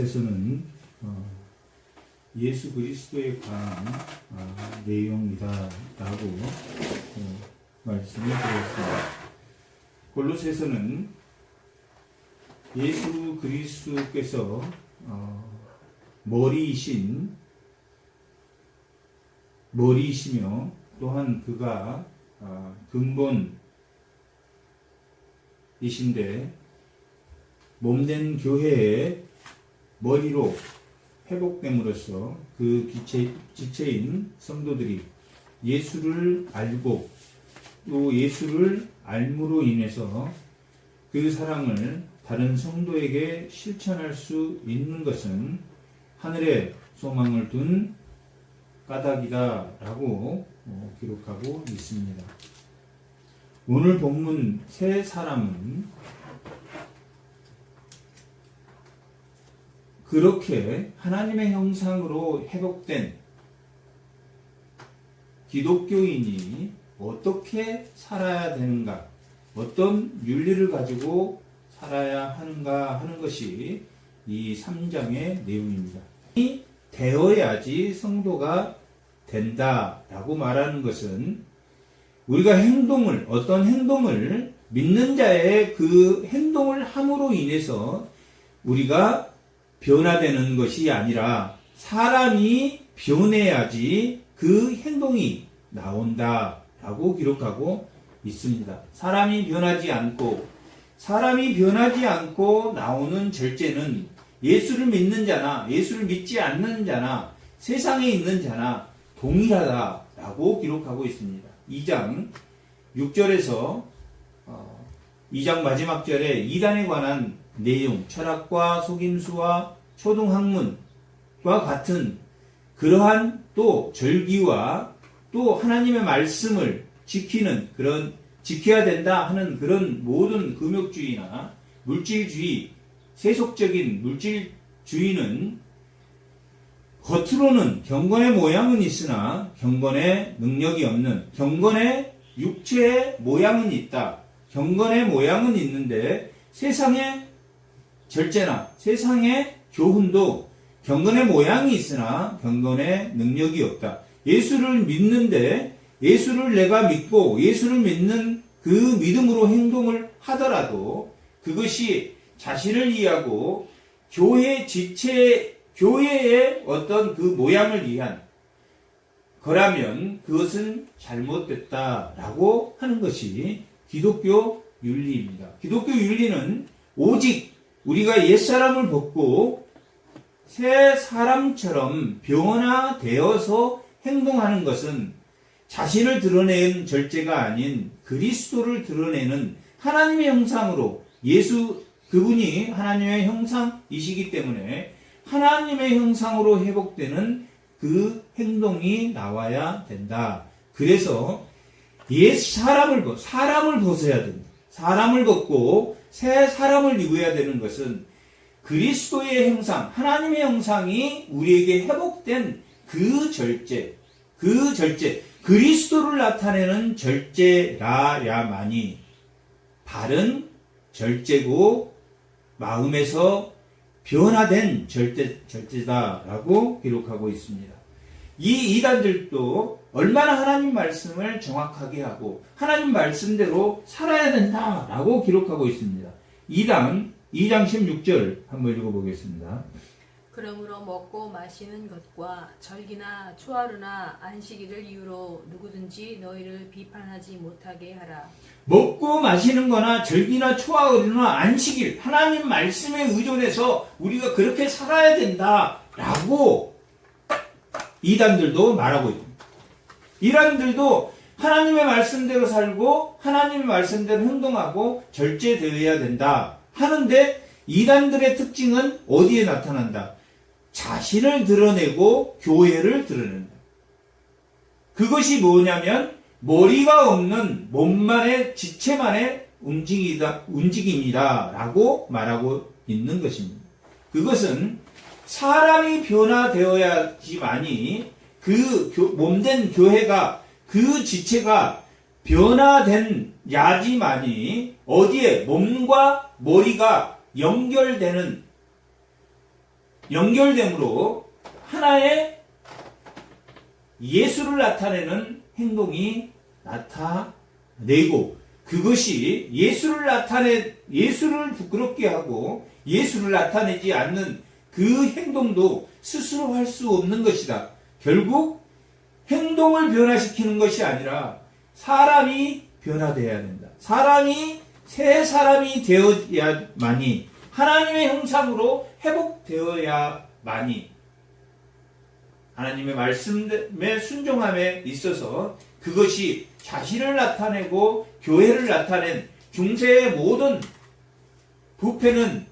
이곳에서는 예수 그리스도에 관한 내용이다라고 말씀을 드렸습니다. 골로새서는 예수 그리스도께서 머리이시며 또한 그가 근본이신데 몸된 교회의 머리로 회복됨으로써 그 지체인 성도들이 예수를 알고 또 예수를 알므로 인해서 그 사랑을 다른 성도에게 실천할 수 있는 것은 하늘에 소망을 둔 까닭이다라고 기록하고 있습니다. 오늘 본문 세 사람은 그렇게 하나님의 형상으로 회복된 기독교인이 어떻게 살아야 되는가, 어떤 윤리를 가지고 살아야 하는가 하는 것이 이 3장의 내용입니다. 이 되어야지 성도가 된다라고 말하는 것은 우리가 어떤 행동을 믿는 자의 그 행동을 함으로 인해서 우리가 변화되는 것이 아니라 사람이 변해야지 그 행동이 나온다라고 기록하고 있습니다. 사람이 변하지 않고 나오는 절제는 예수를 믿는 자나 예수를 믿지 않는 자나 세상에 있는 자나 동일하다라고 기록하고 있습니다. 2장 6절에서 2장 마지막 절에 이단에 관한 내용, 철학과 속임수와 초등학문과 같은 그러한 또 절기와 또 하나님의 말씀을 지켜야 된다 하는 그런 모든 금욕주의나 물질주의, 세속적인 물질주의는 겉으로는 경건의 모양은 있으나 경건의 능력이 없는, 경건의 육체의 모양은 있다. 경건의 모양은 있는데 세상의 절제나 세상의 교훈도 경건의 모양이 있으나 경건의 능력이 없다. 예수를 믿는데 예수를 내가 믿고 예수를 믿는 그 믿음으로 행동을 하더라도 그것이 자신을 위하고 교회의 어떤 그 모양을 위한 거라면 그것은 잘못됐다라고 하는 것이 기독교 윤리입니다. 기독교 윤리는 오직 우리가 옛사람을 벗고 새 사람처럼 변화되어서 행동하는 것은 자신을 드러내는 절제가 아닌 그리스도를 드러내는 하나님의 형상으로 그분이 하나님의 형상이시기 때문에 하나님의 형상으로 회복되는 그 행동이 나와야 된다. 그래서 사람을 벗어야 된다. 사람을 벗고 새 사람을 입어야 되는 것은 그리스도의 형상, 하나님의 형상이 우리에게 회복된 그 절제, 그리스도를 나타내는 절제라야만이 바른 절제고 마음에서 변화된 절제다라고 기록하고 있습니다. 이 이단들도 얼마나 하나님 말씀을 정확하게 하고 하나님 말씀대로 살아야 된다라고 기록하고 있습니다. 2장 16절 한번 읽어보겠습니다. 그러므로 먹고 마시는 것과 절기나 초하루나 안식일을 이유로 누구든지 너희를 비판하지 못하게 하라. 먹고 마시는 거나 절기나 초하루나 안식일, 하나님 말씀에 의존해서 우리가 그렇게 살아야 된다라고 이단들도 말하고 있습니다. 이단들도 하나님의 말씀대로 살고 하나님의 말씀대로 행동하고 절제되어야 된다 하는데 이단들의 특징은 어디에 나타난다? 자신을 드러내고 교회를 드러낸다. 그것이 뭐냐면 머리가 없는 몸만의 지체만의 움직임이다라고 말하고 있는 것입니다. 그것은 사람이 변화되어야지만이 그 몸된 교회가 그 지체가 변화된 야지만이 어디에 몸과 머리가 연결되는 연결됨으로 하나의 예수를 나타내는 행동이 나타내고, 그것이 예수를 부끄럽게 하고 예수를 나타내지 않는 그 행동도 스스로 할 수 없는 것이다. 결국 행동을 변화시키는 것이 아니라 사람이 변화되어야 된다. 사람이 새 사람이 되어야만이, 하나님의 형상으로 회복되어야만이 하나님의 말씀에 순종함에 있어서 그것이 자신을 나타내고 교회를 나타낸 중세의 모든 부패는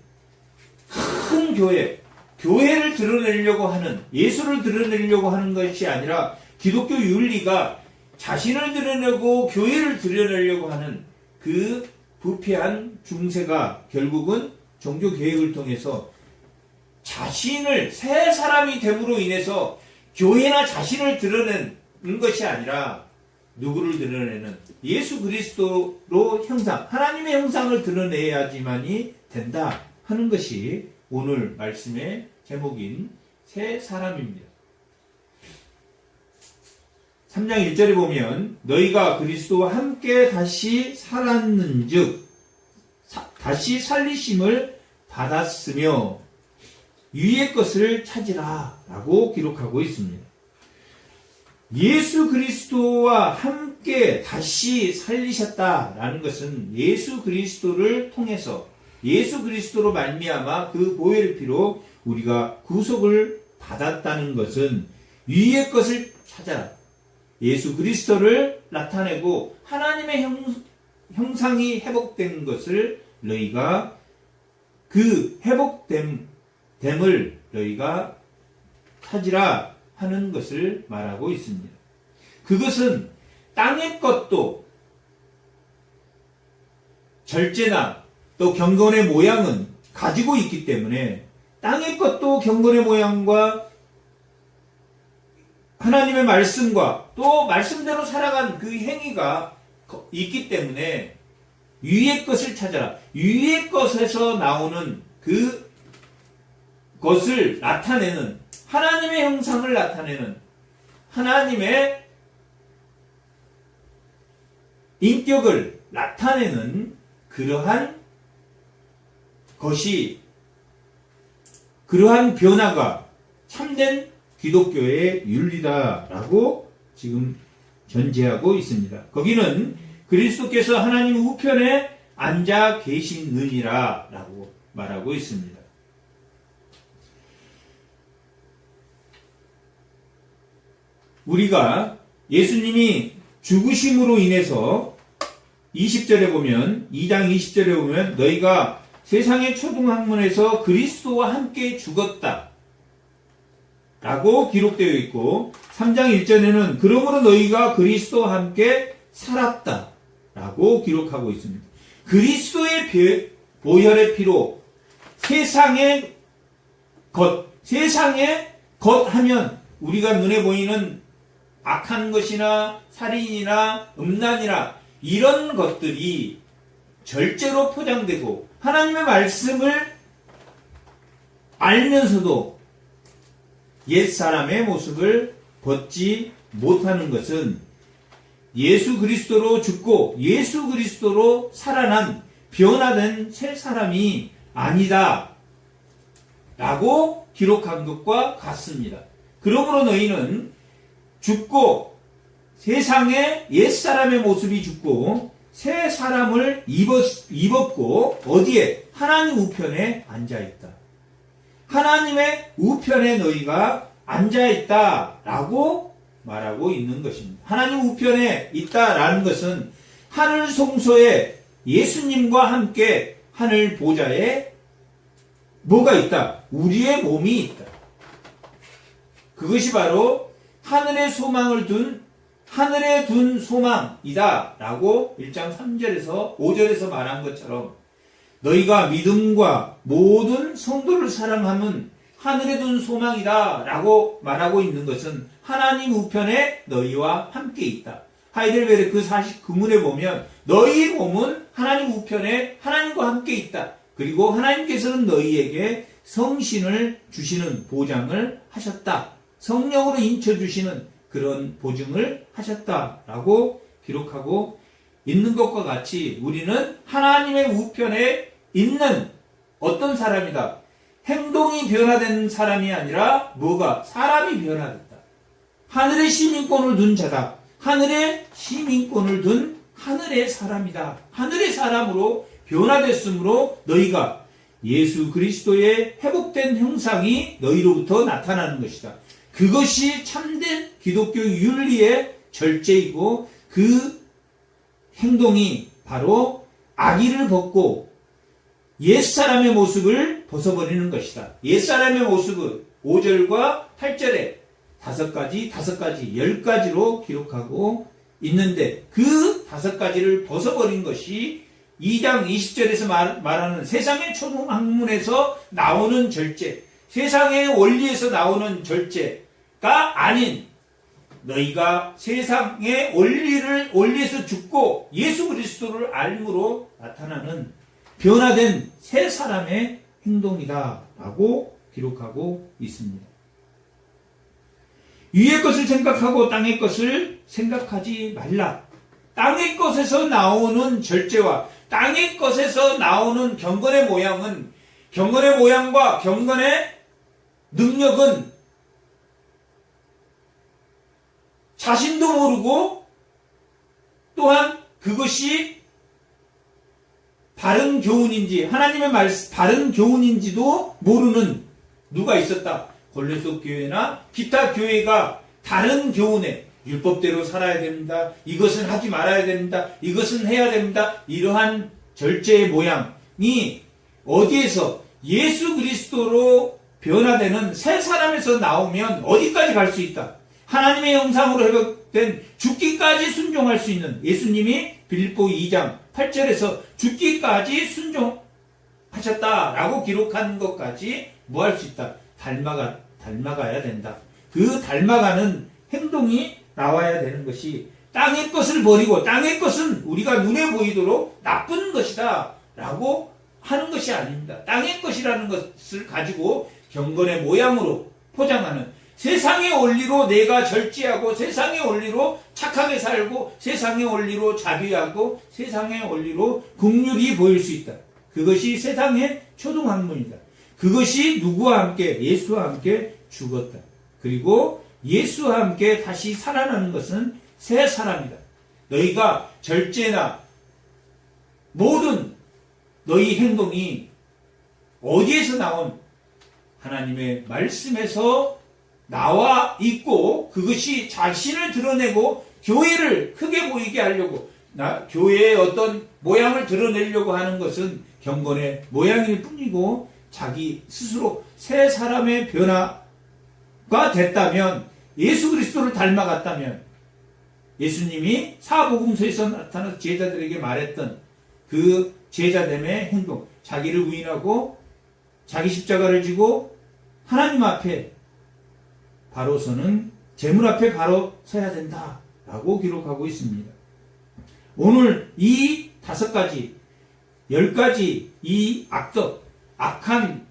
큰 교회를 드러내려고 하는, 예수를 드러내려고 하는 것이 아니라 기독교 윤리가 자신을 드러내고 교회를 드러내려고 하는 그 부패한 중세가 결국은 종교개혁을 통해서 자신을, 새 사람이 됨으로 인해서 교회나 자신을 드러내는 것이 아니라 누구를 드러내는 예수 그리스도로 형상, 하나님의 형상을 드러내야지만이 된다 하는 것이 오늘 말씀의 제목인 새 사람입니다. 3장 1절에 보면 너희가 그리스도와 함께 다시 살았는즉 다시 살리심을 받았으며 위의 것을 찾으라 라고 기록하고 있습니다. 예수 그리스도와 함께 다시 살리셨다라는 것은 예수 그리스도를 통해서, 예수 그리스도로 말미암아 그 보혈의 피로 우리가 구속을 받았다는 것은 위의 것을 찾아라, 예수 그리스도를 나타내고 하나님의 형상이 회복된 것을 너희가, 그 회복됨을 너희가 찾으라 하는 것을 말하고 있습니다. 그것은 땅의 것도 절제나 또 경건의 모양은 가지고 있기 때문에, 땅의 것도 경건의 모양과 하나님의 말씀과 또 말씀대로 살아간 그 행위가 있기 때문에 위의 것을 찾아라. 위의 것에서 나오는 그 것을 나타내는, 하나님의 형상을 나타내는, 하나님의 인격을 나타내는 그러한 것이, 그러한 변화가 참된 기독교의 윤리다라고 지금 전제하고 있습니다. 거기는 그리스도께서 하나님 우편에 앉아 계시느니라 라고 말하고 있습니다. 우리가 예수님이 죽으심으로 인해서 20절에 보면, 2장 20절에 보면 너희가 세상의 초등학문에서 그리스도와 함께 죽었다 라고 기록되어 있고, 3장 1절에는 그러므로 너희가 그리스도와 함께 살았다 라고 기록하고 있습니다. 그리스도의 보혈의 피로 세상의 것 하면 우리가 눈에 보이는 악한 것이나 살인이나 음란이나 이런 것들이 절제로 포장되고 하나님의 말씀을 알면서도 옛사람의 모습을 벗지 못하는 것은 예수 그리스도로 죽고 예수 그리스도로 살아난 변화된 새 사람이 아니다 라고 기록한 것과 같습니다. 그러므로 너희는 죽고, 세상의 옛사람의 모습이 죽고 새 사람을 입었고 어디에? 하나님 우편에 앉아있다. 하나님의 우편에 너희가 앉아있다 라고 말하고 있는 것입니다. 하나님 우편에 있다라는 것은 하늘 송소에 예수님과 함께 하늘 보좌에 뭐가 있다? 우리의 몸이 있다. 그것이 바로 하늘에 둔 소망이다 라고 1장 3절에서 5절에서 말한 것처럼 너희가 믿음과 모든 성도를 사랑하면 하늘에 둔 소망이다 라고 말하고 있는 것은 하나님 우편에 너희와 함께 있다. 하이델베르크 49문에 보면 너희 몸은 하나님 우편에 하나님과 함께 있다. 그리고 하나님께서는 너희에게 성신을 주시는 보장을 하셨다. 성령으로 인쳐주시는 그런 보증을 하셨다라고 기록하고 있는 것과 같이 우리는 하나님의 우편에 있는 어떤 사람이다. 행동이 변화된 사람이 아니라 뭐가? 사람이 변화됐다. 하늘의 시민권을 둔 자다. 하늘의 시민권을 둔 하늘의 사람이다. 하늘의 사람으로 변화됐으므로 너희가 예수 그리스도의 회복된 형상이 너희로부터 나타나는 것이다. 그것이 참된 기독교 윤리의 절제이고 그 행동이 바로 악의를 벗고 옛사람의 모습을 벗어버리는 것이다. 옛사람의 모습은 5절과 8절에 5가지, 10가지로 기록하고 있는데 그 5가지를 벗어버린 것이 2장 20절에서 말하는 세상의 초등학문에서 나오는 절제, 세상의 원리에서 나오는 절제가 아닌 너희가 세상의 원리에서 죽고 예수 그리스도를 알므로 나타나는 변화된 새 사람의 행동이다 라고 기록하고 있습니다. 위의 것을 생각하고 땅의 것을 생각하지 말라. 땅의 것에서 나오는 절제와 땅의 것에서 나오는 경건의 모양은 경건의 모양과 경건의 능력은 자신도 모르고 또한 그것이 바른 교훈인지 하나님의 바른 교훈인지도 모르는 누가 있었다. 골로새 교회나 기타 교회가 다른 교훈에 율법대로 살아야 됩니다. 이것은 하지 말아야 됩니다. 이것은 해야 됩니다. 이러한 절제의 모양이 어디에서 예수 그리스도로 변화되는 새 사람에서 나오면 어디까지 갈 수 있다. 하나님의 형상으로 회복된 죽기까지 순종할 수 있는 예수님이 빌립보 2장 8절에서 죽기까지 순종하셨다라고 기록한 것까지 뭐 할 수 있다. 닮아가야 된다. 그 닮아가는 행동이 나와야 되는 것이 땅의 것을 버리고 땅의 것은 우리가 눈에 보이도록 나쁜 것이다 라고 하는 것이 아닙니다. 땅의 것이라는 것을 가지고 경건의 모양으로 포장하는 세상의 원리로 내가 절제하고 세상의 원리로 착하게 살고 세상의 원리로 자비하고 세상의 원리로 긍휼히 보일 수 있다. 그것이 세상의 초등학문이다. 그것이 누구와 함께? 예수와 함께 죽었다. 그리고 예수와 함께 다시 살아나는 것은 새 사람이다. 너희가 절제나 모든 너희 행동이 어디에서 나온 하나님의 말씀에서 나와 있고 그것이 자신을 드러내고 교회를 크게 보이게 하려고 교회의 어떤 모양을 드러내려고 하는 것은 경건의 모양일 뿐이고 자기 스스로 새 사람의 변화가 됐다면 예수 그리스도를 닮아갔다면 예수님이 사복음서에서 나타나서 제자들에게 말했던 그 제자됨의 행동, 자기를 부인하고 자기 십자가를 지고 하나님 앞에 바로 서는 재물 앞에 바로 서야 된다라고 기록하고 있습니다. 오늘 이 5가지, 10가지 이 악한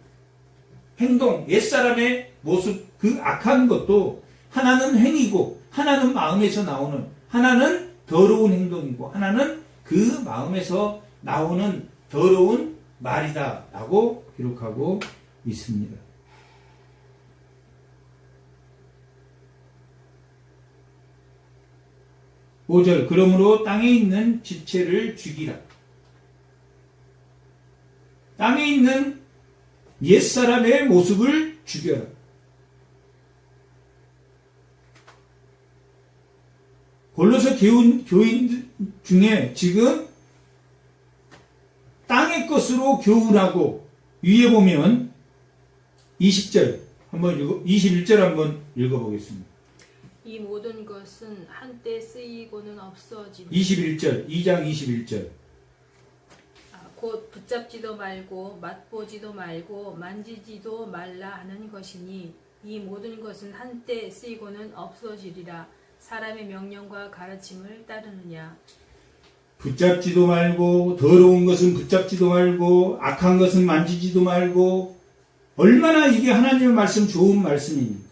행동, 옛사람의 모습, 그 악한 것도 하나는 행위고 하나는 마음에서 나오는, 하나는 더러운 행동이고 하나는 그 마음에서 나오는 더러운 말이다 라고 기록하고 있습니다. (5절) 그러므로 땅에 있는 지체를 죽이라. 땅에 있는 옛사람의 모습을 죽여라. 골로새 교인 중에 지금 땅의 것으로 교훈하고 위에 보면 20절 한번 21절 한번 읽어보겠습니다. 이 모든 것은 한때 쓰이고는 없어지고 21절 2장 21절 곧 붙잡지도 말고 맛보지도 말고 만지지도 말라 하는 것이니 이 모든 것은 한때 쓰이고는 없어지리라. 사람의 명령과 가르침을 따르느냐. 붙잡지도 말고 더러운 것은 붙잡지도 말고 악한 것은 만지지도 말고 얼마나 이게 하나님의 말씀 좋은 말씀입니까?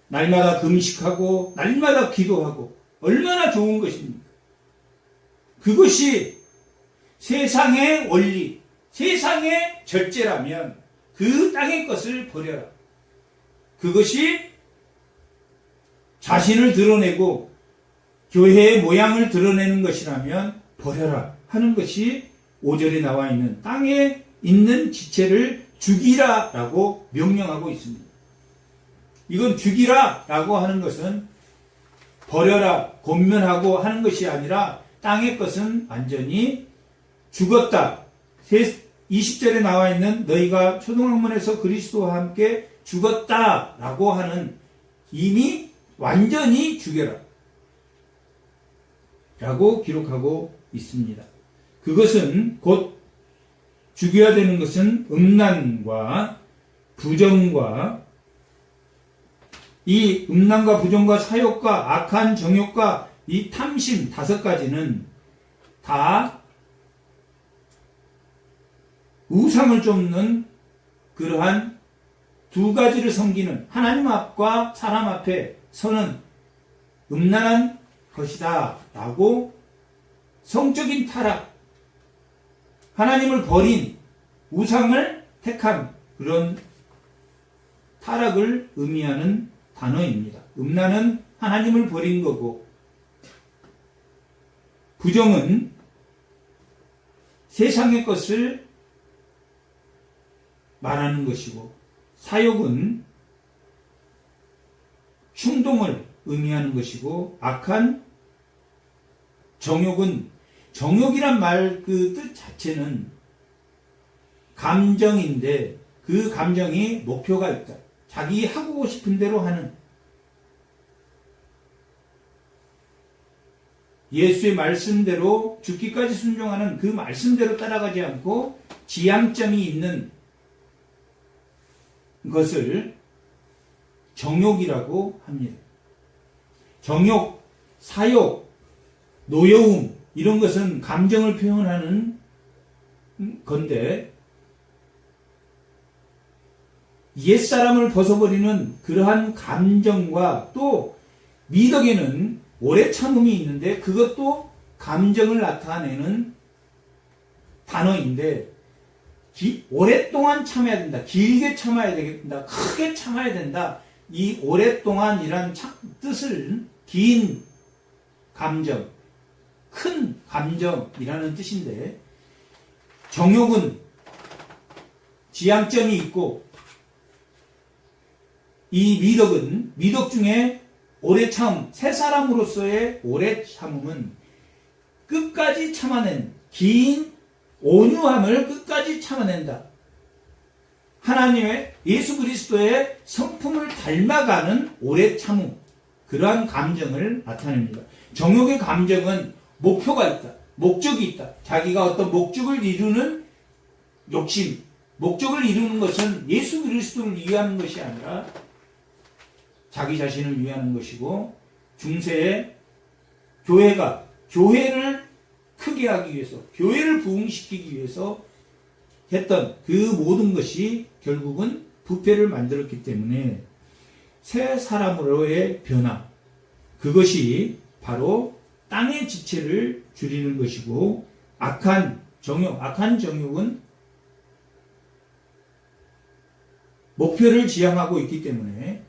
날마다 금식하고 날마다 기도하고 얼마나 좋은 것입니까? 그것이 세상의 원리, 세상의 절제라면 그 땅의 것을 버려라. 그것이 자신을 드러내고 교회의 모양을 드러내는 것이라면 버려라 하는 것이 5절에 나와 있는 땅에 있는 지체를 죽이라 라고 명령하고 있습니다. 이건 죽이라 라고 하는 것은 버려라, 권면하고 하는 것이 아니라 땅의 것은 완전히 죽었다. 20절에 나와 있는 너희가 초등학문에서 그리스도와 함께 죽었다 라고 하는 이미 완전히 죽여라 라고 기록하고 있습니다. 그것은 곧 죽여야 되는 것은 음란과 부정과 이 음란과 부정과 사욕과 악한 정욕과 이 탐심 5가지는 다 우상을 쫓는 그러한 2가지를 섬기는 하나님 앞과 사람 앞에 서는 음란한 것이다 라고 성적인 타락, 하나님을 버린 우상을 택한 그런 타락을 의미하는 단어입니다. 음란은 하나님을 버린 거고 부정은 세상의 것을 말하는 것이고 사욕은 충동을 의미하는 것이고 악한 정욕은 정욕이란 말 그 뜻 자체는 감정인데 그 감정이 목표가 있다. 자기 하고 싶은 대로 하는 예수의 말씀대로 죽기까지 순종하는 그 말씀대로 따라가지 않고 지향점이 있는 것을 정욕이라고 합니다. 정욕, 사욕, 노여움 이런 것은 감정을 표현하는 건데 옛사람을 벗어버리는 그러한 감정과 또 미덕에는 오래 참음이 있는데 그것도 감정을 나타내는 단어인데 오랫동안 참아야 된다. 길게 참아야 된다. 크게 참아야 된다. 이 오랫동안이란 뜻을 긴 감정, 큰 감정이라는 뜻인데 정욕은 지향점이 있고 이 미덕은 미덕 중에 오래 참음, 새 사람으로서의 오래 참음은 끝까지 참아낸 긴 온유함을 끝까지 참아낸다. 하나님의 예수 그리스도의 성품을 닮아가는 오래 참음, 그러한 감정을 나타냅니다. 정욕의 감정은 목표가 있다. 목적이 있다. 자기가 어떤 목적을 이루는 욕심, 목적을 이루는 것은 예수 그리스도를 위하는 것이 아니라 자기 자신을 위하는 것이고 중세의 교회를 크게 하기 위해서 교회를 부흥시키기 위해서 했던 그 모든 것이 결국은 부패를 만들었기 때문에 새 사람으로의 변화 그것이 바로 땅의 지체를 줄이는 것이고 악한 정욕은 목표를 지향하고 있기 때문에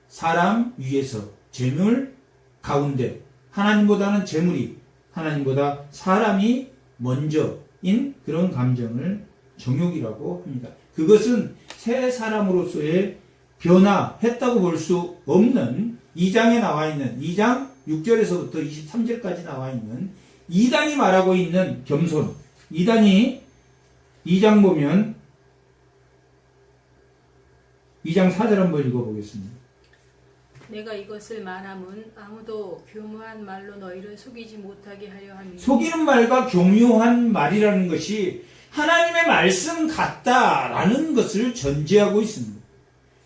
사람 위에서 재물 가운데 하나님보다는 재물이 하나님보다 사람이 먼저인 그런 감정을 정욕이라고 합니다. 그것은 새 사람으로서의 변화했다고 볼 수 없는 2장에 나와 있는 2장 6절에서부터 23절까지 나와 있는 이단이 말하고 있는 겸손. 이단이 2장 보면 2장 4절 한번 읽어보겠습니다. 내가 이것을 말함은 아무도 교묘한 말로 너희를 속이지 못하게 하려 함이니 속이는 말과 교묘한 말이라는 것이 하나님의 말씀 같다라는 것을 전제하고 있습니다.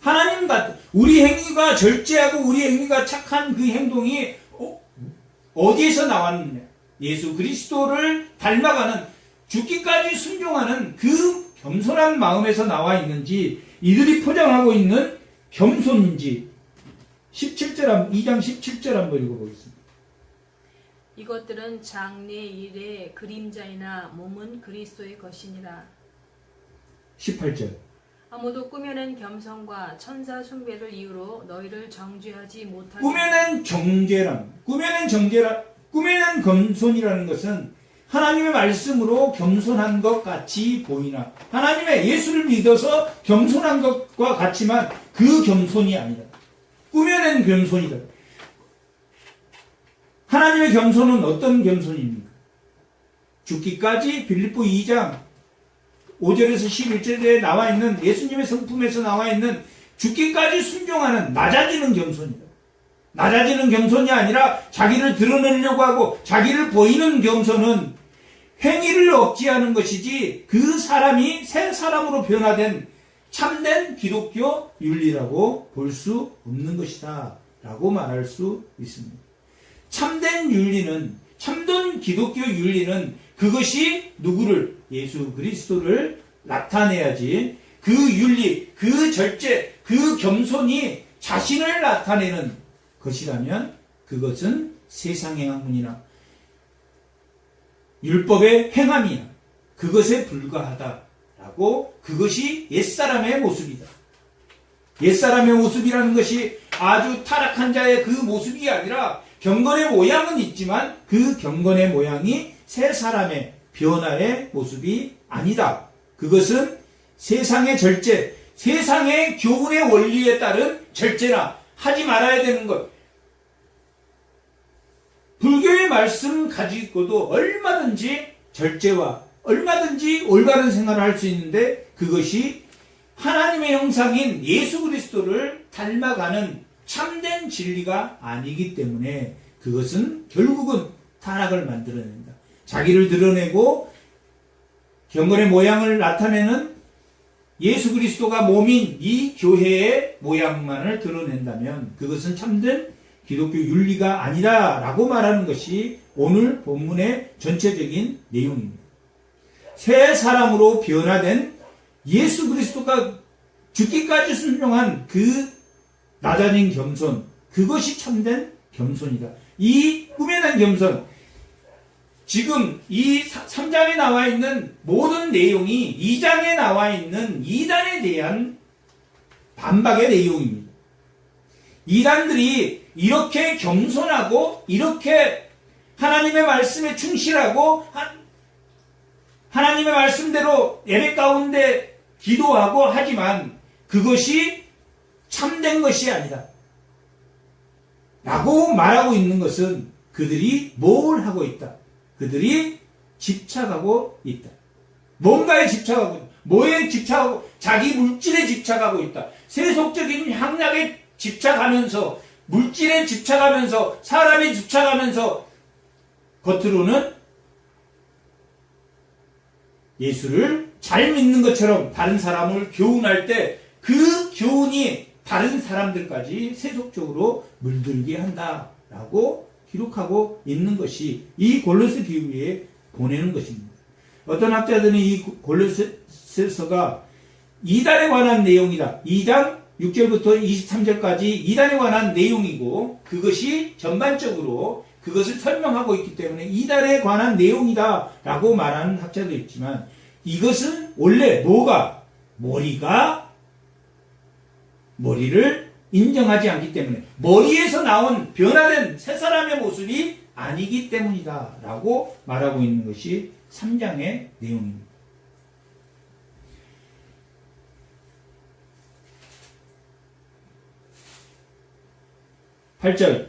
하나님 같다. 우리 행위가 절제하고 우리 행위가 착한 그 행동이 어디에서 나왔느냐? 예수 그리스도를 닮아가는 죽기까지 순종하는 그 겸손한 마음에서 나와 있는지, 이들이 포장하고 있는 겸손인지 2장 17절 한번 읽어보겠습니다. 이것들은 장래 일의 그림자이나 몸은 그리스도의 것이니라. 18절. 아무도 꾸며낸 겸손과 천사 숭배를 이유로 너희를 정죄하지 못하게. 꾸며낸 겸손이라는 것은 하나님의 말씀으로 겸손한 것 같이 보이나, 하나님의 예수를 믿어서 겸손한 것과 같지만 그 겸손이 아니다. 꾸며낸 겸손이다. 하나님의 겸손은 어떤 겸손입니까? 죽기까지 빌립보 2장 5절에서 11절에 나와 있는, 예수님의 성품에서 나와 있는 죽기까지 순종하는 낮아지는 겸손이다. 낮아지는 겸손이 아니라 자기를 드러내려고 하고 자기를 보이는 겸손은 행위를 억제하는 것이지, 그 사람이 새 사람으로 변화된 참된 기독교 윤리라고 볼 수 없는 것이다 라고 말할 수 있습니다. 참된 윤리는, 참된 기독교 윤리는 그것이 누구를, 예수 그리스도를 나타내야지, 그 윤리, 그 절제, 그 겸손이 자신을 나타내는 것이라면 그것은 세상의 학문이나 율법의 행함이나 그것에 불과하다라고, 그것이 옛사람의 모습이다. 옛사람의 모습이라는 것이 아주 타락한 자의 그 모습이 아니라, 경건의 모양은 있지만 그 경건의 모양이 새 사람의 변화의 모습이 아니다. 그것은 세상의 절제, 세상의 교훈의 원리에 따른 절제나 하지 말아야 되는 것, 불교의 말씀 가지고도 얼마든지 절제와 얼마든지 올바른 생활을 할 수 있는데, 그것이 하나님의 형상인 예수 그리스도를 닮아가는 참된 진리가 아니기 때문에 그것은 결국은 타락을 만들어낸다. 자기를 드러내고 경건의 모양을 나타내는 예수 그리스도가 몸인 이 교회의 모양만을 드러낸다면 그것은 참된 기독교 윤리가 아니다라고 말하는 것이 오늘 본문의 전체적인 내용입니다. 새 사람으로 변화된 예수 그리스도가 죽기까지 순종한 그 낮아진 겸손, 그것이 참된 겸손이다. 이 꾸며낸 겸손, 지금 이 3장에 나와 있는 모든 내용이 2장에 나와 있는 이단에 대한 반박의 내용입니다. 이단들이 이렇게 겸손하고 이렇게 하나님의 말씀에 충실하고 하나님의 말씀대로 예배 가운데 기도하고 하지만 그것이 참된 것이 아니다 라고 말하고 있는 것은 그들이 뭘 하고 있다? 그들이 집착하고 있다. 뭔가에 집착하고 있다. 뭐에 집착하고, 자기 물질에 집착하고 있다. 세속적인 향락에 집착하면서, 물질에 집착하면서, 사람에 집착하면서 겉으로는 예수를 잘 믿는 것처럼 다른 사람을 교훈할 때 그 교훈이 다른 사람들까지 세속적으로 물들게 한다라고 기록하고 있는 것이 이 골로새 교회에 보내는 것입니다. 어떤 학자들은 이 골로새서가 이단에 관한 내용이다. 2장 6절부터 23절까지 이단에 관한 내용이고, 그것이 전반적으로 그것을 설명하고 있기 때문에 이단에 관한 내용이다 라고 말하는 학자도 있지만, 이것은 원래 머리를 인정하지 않기 때문에, 머리에서 나온 변화된 새 사람의 모습이 아니기 때문이다 라고 말하고 있는 것이 3장의 내용입니다. 8절,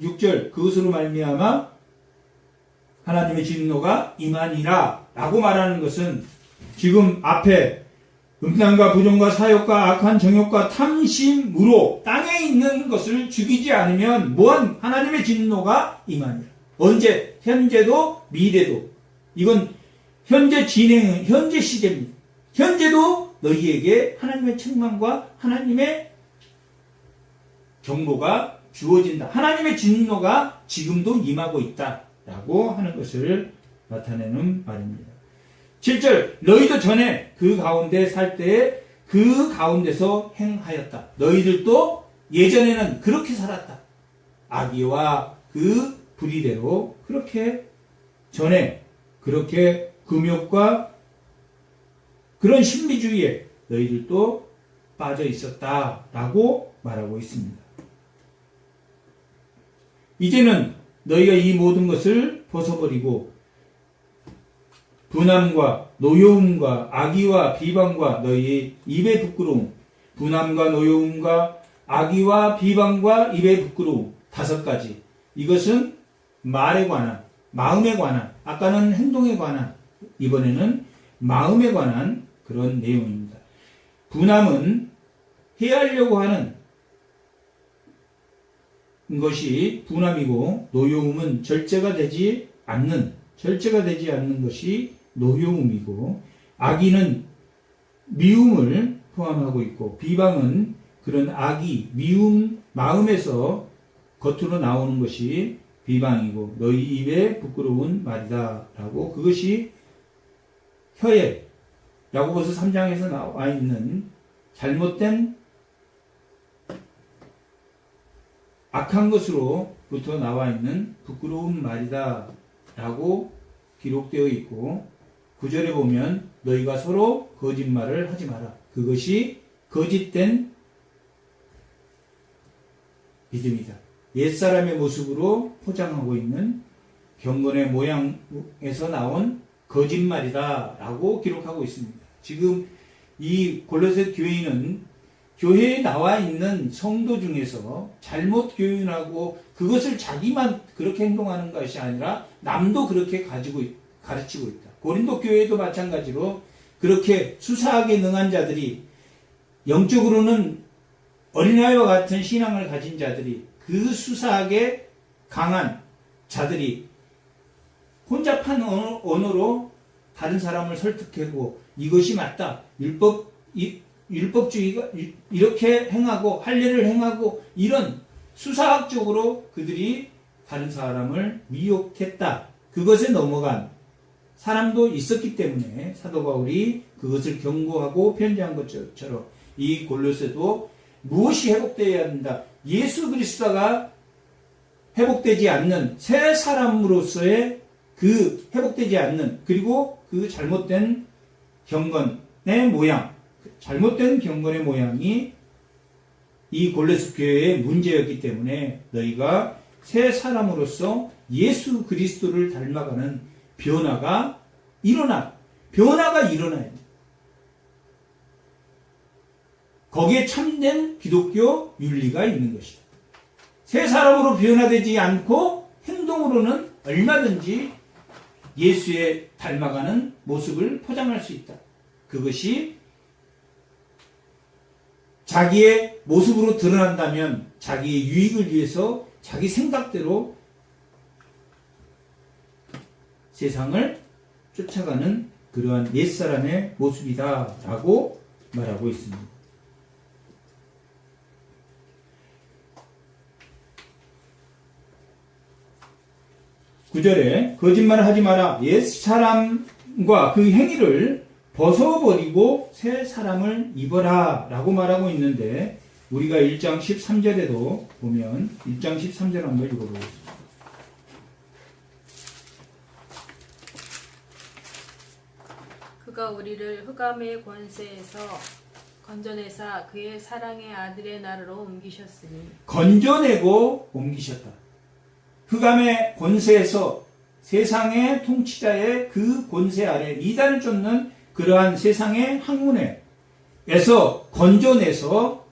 6절, 그것으로 말미암아 하나님의 진노가 임하니라 라고 말하는 것은, 지금 앞에 음란과 부정과 사욕과 악한 정욕과 탐심으로 땅에 있는 것을 죽이지 않으면 무한 하나님의 진노가 임하니라. 언제? 현재도 미래도. 이건 현재 진행은 현재 시제입니다. 현재도 너희에게 하나님의 책망과 하나님의 경고가 주어진다. 하나님의 진노가 지금도 임하고 있다 라고 하는 것을 나타내는 말입니다. 7절 너희도 전에 그 가운데 살 때에 그 가운데서 행하였다. 너희들도 예전에는 그렇게 살았다. 악의와 그 불의대로 그렇게 전에 그렇게 금욕과 그런 신비주의에 너희들도 빠져 있었다라고 말하고 있습니다. 이제는 너희가 이 모든 것을 벗어버리고 분함과 노여움과 악의와 비방과 너희의 입의 부끄러움, 분함과 노여움과 악의와 비방과 입의 부끄러움 5가지. 이것은 말에 관한, 마음에 관한, 아까는 행동에 관한, 이번에는 마음에 관한 그런 내용입니다. 분함은 해하려고 하는 것이 분함이고, 노여움은 절제가 되지 않는 것이 노여움이고, 악의는 미움을 포함하고 있고, 비방은 그런 악의, 미움, 마음에서 겉으로 나오는 것이 비방이고, 너희 입에 부끄러운 말이다 라고, 그것이 혀에 야고보서 3장에서 나와 있는 잘못된 악한 것으로부터 나와 있는 부끄러운 말이다 라고 기록되어 있고, 9절에 보면 너희가 서로 거짓말을 하지 마라. 그것이 거짓된 믿음이다. 옛사람의 모습으로 포장하고 있는 경건의 모양에서 나온 거짓말이다 라고 기록하고 있습니다. 지금 이 골로새 교회는 교회에 나와 있는 성도 중에서 잘못 교훈하고 그것을 자기만 그렇게 행동하는 것이 아니라 남도 그렇게 가르치고 있다. 고린도 교회도 마찬가지로 그렇게 수사하게 능한 자들이, 영적으로는 어린아이와 같은 신앙을 가진 자들이, 그 수사하게 강한 자들이 혼잡한 언어로 다른 사람을 설득하고 이것이 맞다. 율법주의가 이렇게 행하고 할례를 행하고 이런 수사학적으로 그들이 다른 사람을 미혹했다. 그것에 넘어간 사람도 있었기 때문에 사도 바울이 그것을 경고하고 편지한 것처럼 이 골로새도 무엇이 회복되어야 한다. 예수 그리스도가 회복되지 않는 새 사람으로서의 그 회복되지 않는, 그리고 그 잘못된 경건의 모양, 잘못된 경건의 모양이 이 골로새 교회의 문제였기 때문에 너희가 새 사람으로서 예수 그리스도를 닮아가는 변화가 일어나야 돼. 거기에 참된 기독교 윤리가 있는 것이다. 새 사람으로 변화되지 않고 행동으로는 얼마든지 예수에 닮아가는 모습을 포장할 수 있다. 그것이 자기의 모습으로 드러난다면 자기의 유익을 위해서 자기 생각대로 세상을 쫓아가는 그러한 옛사람의 모습이다라고 말하고 있습니다. 9절에 거짓말을 하지 마라. 옛사람과 그 행위를 벗어버리고 새 사람을 입어라 라고 말하고 있는데, 우리가 1장 13절에도 보면 1장 13절 한번 읽어보겠습니다. 그가 우리를 흑암의 권세에서 건져내사 그의 사랑의 아들의 나라로 옮기셨으니, 건져내고 옮기셨다. 흑암의 권세에서 세상의 통치자의 그 권세 아래 이단을 쫓는 그러한 세상의 학문에서 건져내서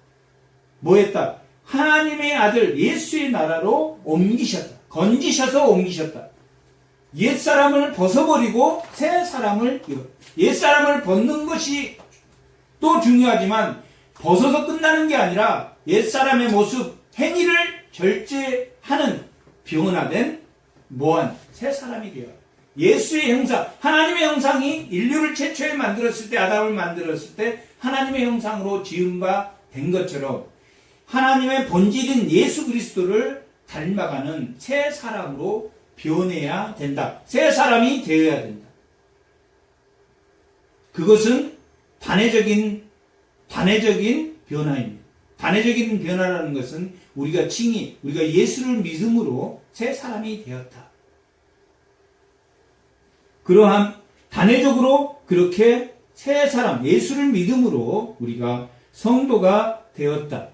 뭐 했다? 하나님의 아들 예수의 나라로 옮기셨다. 건지셔서 옮기셨다. 옛사람을 벗어버리고 새 사람을 입었다. 옛사람을 벗는 것이 또 중요하지만 벗어서 끝나는 게 아니라 옛사람의 모습, 행위를 절제하는 변화된 모한 새 사람이 되어 예수의 형상, 하나님의 형상이 인류를 최초에 만들었을 때, 아담을 만들었을 때 하나님의 형상으로 지은 바 된 것처럼 하나님의 본질인 예수 그리스도를 닮아가는 새 사람으로 변해야 된다. 새 사람이 되어야 된다. 그것은 단회적인 변화입니다. 단회적인 변화라는 것은 우리가 예수를 믿음으로 새 사람이 되었다. 그러한 단회적으로 그렇게 새 사람, 예수를 믿음으로 우리가 성도가 되었다.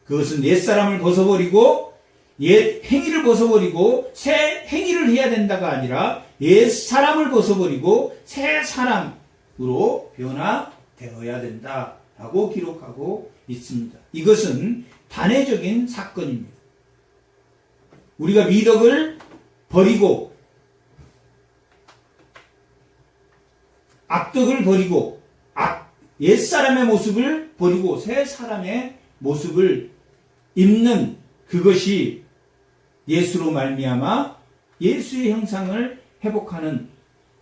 그것은 옛사람을 벗어버리고 옛 행위를 벗어버리고 새 행위를 해야 된다가 아니라 옛사람을 벗어버리고 새 사람으로 변화되어야 된다라고 기록하고 있습니다. 이것은 단회적인 사건입니다. 우리가 미덕을 버리고 악덕을 버리고 옛사람의 모습을 버리고 새 사람의 모습을 입는 그것이 예수로 말미암아 예수의 형상을 회복하는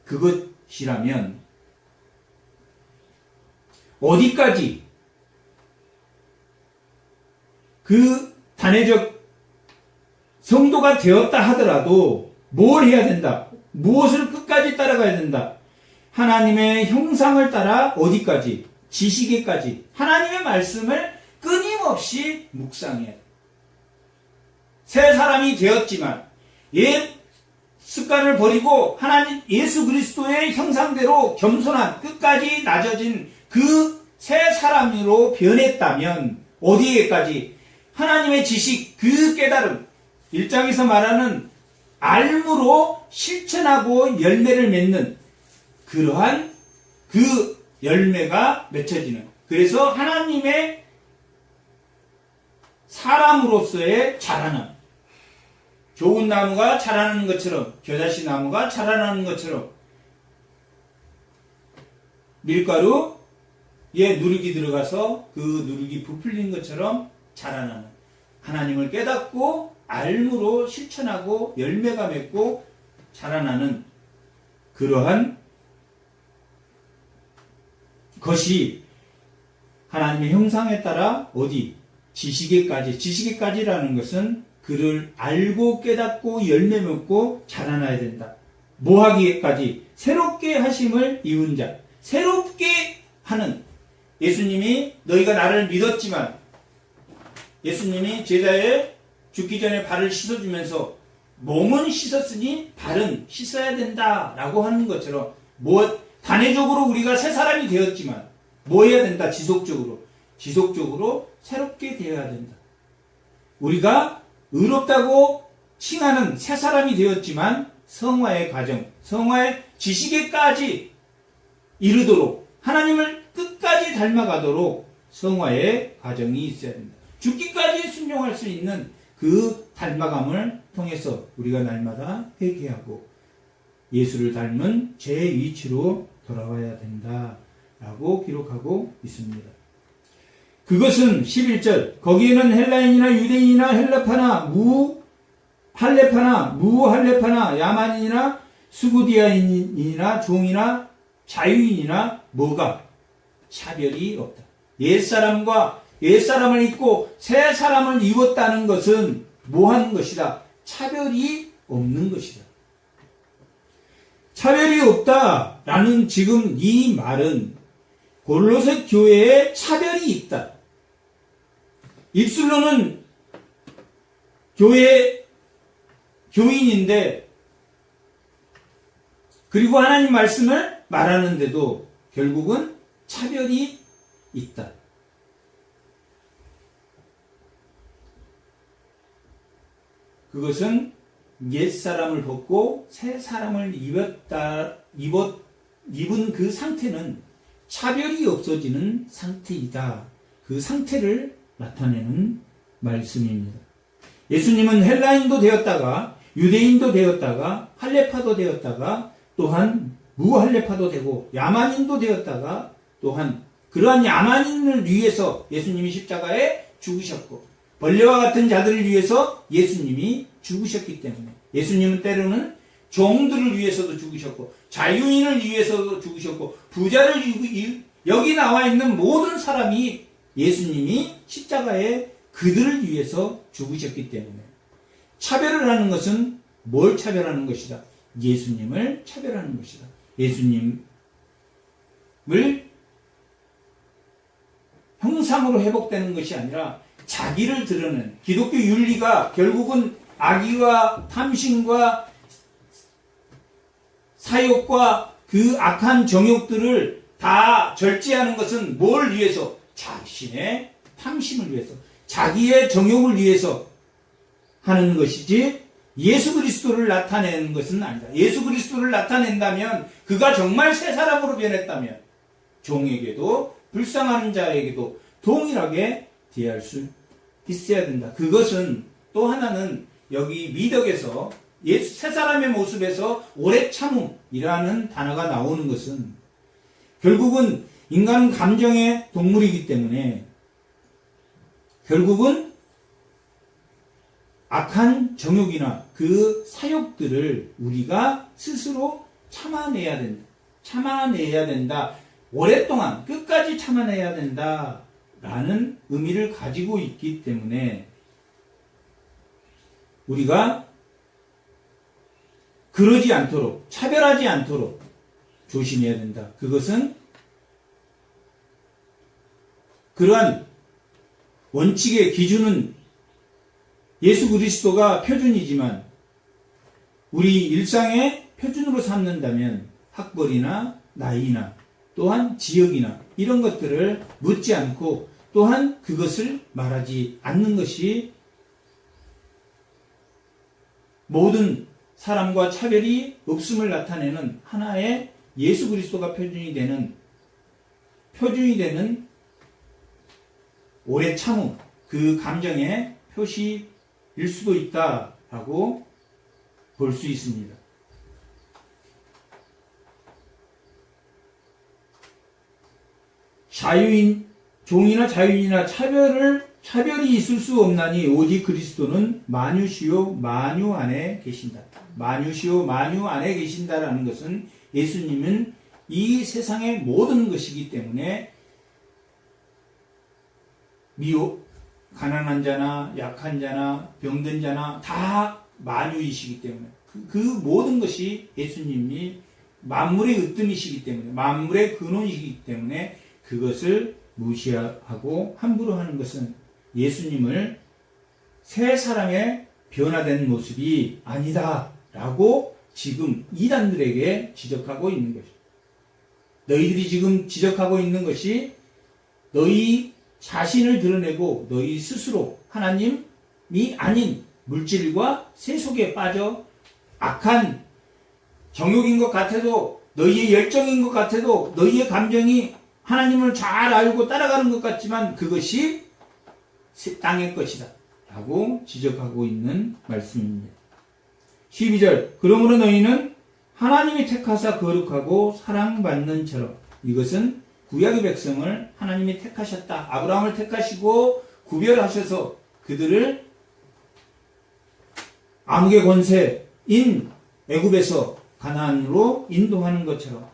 그것이라면 어디까지 그 단회적 성도가 되었다 하더라도 뭘 해야 된다? 무엇을 끝까지 따라가야 된다? 하나님의 형상을 따라 어디까지? 지식에까지 하나님의 말씀을 끊임없이 묵상해야 돼. 새 사람이 되었지만 옛 습관을 버리고 하나님 예수 그리스도의 형상대로 겸손한 끝까지 낮아진 그 새 사람으로 변했다면 어디에까지? 하나님의 지식, 그 깨달음, 1장에서 말하는 알므로 실천하고 열매를 맺는 그러한 그 열매가 맺혀지는, 그래서 하나님의 사람으로서의 자라남, 좋은 나무가 자라나는 것처럼, 겨자씨 나무가 자라나는 것처럼, 밀가루에 누룩이 들어가서 그 누룩이 부풀린 것처럼 자라나는, 하나님을 깨닫고 알므로 실천하고 열매가 맺고 자라나는 그러한 것이 하나님의 형상에 따라 어디? 지식에까지. 지식에까지라는 것은 그를 알고 깨닫고 열매 맺고 자라나야 된다. 뭐 하기에까지? 새롭게 하심을 이룬 자. 새롭게 하는, 예수님이 너희가 나를 믿었지만, 예수님이 제자의 죽기 전에 발을 씻어주면서 몸은 씻었으니 발은 씻어야 된다라고 하는 것처럼, 단회적으로 우리가 새 사람이 되었지만 뭐 해야 된다? 지속적으로 새롭게 되어야 된다. 우리가 의롭다고 칭하는 새 사람이 되었지만 성화의 과정, 성화의 지식에까지 이르도록, 하나님을 끝까지 닮아가도록 성화의 과정이 있어야 된다. 죽기까지 순종할 수 있는 그 닮아감을 통해서 우리가 날마다 회개하고 예수를 닮은 제 위치로 돌아와야 된다라고 기록하고 있습니다. 그것은 11절, 거기에는 헬라인이나 유대인이나 헬라파나 무할레파나 야만인이나 수구디아인이나 종이나 자유인이나 뭐가 차별이 없다. 옛사람을 입고 새 사람을 입었다는 것은 뭐 하는 것이다? 차별이 없는 것이다. 차별이 없다라는 지금 이 말은 골로새 교회에 차별이 있다. 입술로는 교인인데, 그리고 하나님 말씀을 말하는데도 결국은 차별이 있다. 그것은 옛사람을 벗고 새 사람을 입은 그 상태는 차별이 없어지는 상태이다. 그 상태를 나타내는 말씀입니다. 예수님은 헬라인도 되었다가 유대인도 되었다가 할레파도 되었다가 또한 무할레파도 되고 야만인도 되었다가 또한 그러한 야만인을 위해서 예수님이 십자가에 죽으셨고, 벌레와 같은 자들을 위해서 예수님이 죽으셨기 때문에, 예수님은 때로는 종들을 위해서도 죽으셨고 자유인을 위해서도 죽으셨고 부자를 여기 나와 있는 모든 사람이 예수님이 십자가에 그들을 위해서 죽으셨기 때문에, 차별을 하는 것은 뭘 차별하는 것이다? 예수님을 차별하는 것이다. 예수님 형상으로 회복되는 것이 아니라 자기를 드러내는 기독교 윤리가 결국은 악의와 탐심과 사욕과 그 악한 정욕들을 다 절제하는 것은 뭘 위해서? 자신의 탐심을 위해서, 자기의 정욕을 위해서 하는 것이지 예수 그리스도를 나타내는 것은 아니다. 예수 그리스도를 나타낸다면 그가 정말 새 사람으로 변했다면 종에게도 불쌍한 자에게도 동일하게 대할 수 있어야 된다. 그것은 또 하나는 여기 미덕에서 예수 새 사람의 모습에서 오래 참음이라는 단어가 나오는 것은 결국은 인간은 감정의 동물이기 때문에 결국은 악한 정욕이나 그 사욕들을 우리가 스스로 참아내야 된다. 참아내야 된다. 오랫동안 끝까지 참아내야 된다. 라는 의미를 가지고 있기 때문에 우리가 그러지 않도록, 차별하지 않도록 조심해야 된다. 그것은 그러한 원칙의 기준은 예수 그리스도가 표준이지만 우리 일상의 표준으로 삼는다면 학벌이나 나이나 또한 지역이나 이런 것들을 묻지 않고 또한 그것을 말하지 않는 것이 모든 사람과 차별이 없음을 나타내는 하나의 예수 그리스도가 표준이 되는 오래 참음, 그 감정의 표시일 수도 있다라고 볼 수 있습니다. 종이나 자유인이나 차별이 있을 수 없나니 오직 그리스도는 만유시요 만유 안에 계신다. 만유시요 만유 안에 계신다라는 것은 예수님은 이 세상의 모든 것이기 때문에 가난한 자나 약한 자나 병든 자나 다 만유이시기 때문에 그 모든 것이 예수님이 만물의 으뜸이시기 때문에 만물의 근원이시기 때문에 그것을 무시하고 함부로 하는 것은 예수님을 새 사람의 변화된 모습이 아니다라고 지금 이단들에게 지적하고 있는 것입니다. 너희들이 지금 지적하고 있는 것이 너희 자신을 드러내고 너희 스스로 하나님이 아닌 물질과 세속에 빠져 악한 정욕인 것 같아도 너희의 열정인 것 같아도 너희의 감정이 하나님을 잘 알고 따라가는 것 같지만 그것이 땅의 것이다 라고 지적하고 있는 말씀입니다. 12절 그러므로 너희는 하나님이 택하사 거룩하고 사랑받는 처럼 이것은 구약의 백성을 하나님이 택하셨다. 아브라함을 택하시고 구별하셔서 그들을 암흑의 권세인 애굽에서 가나안으로 인도하는 것처럼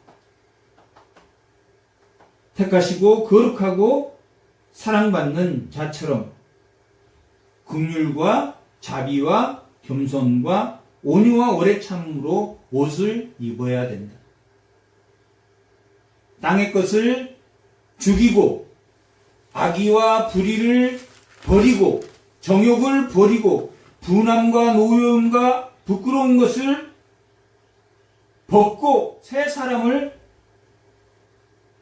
택하시고 거룩하고 사랑받는 자처럼 긍휼과 자비와 겸손과 온유와 오래 참음으로 옷을 입어야 된다. 땅의 것을 죽이고 악의와 불의를 버리고 정욕을 버리고 분함과 노여움과 부끄러운 것을 벗고 새 사람을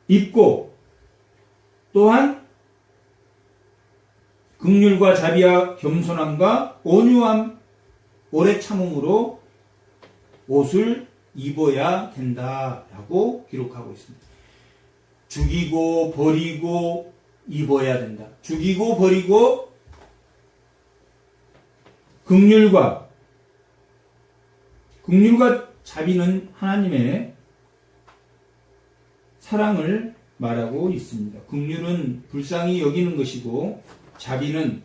입고 또한 긍휼과 자비와 겸손함과 온유함 오래 참음으로 옷을 입어야 된다라고 기록하고 있습니다. 죽이고 버리고 입어야 된다. 죽이고 버리고 긍휼과 자비는 하나님의 사랑을 말하고 있습니다. 긍휼은 불쌍히 여기는 것이고 자비는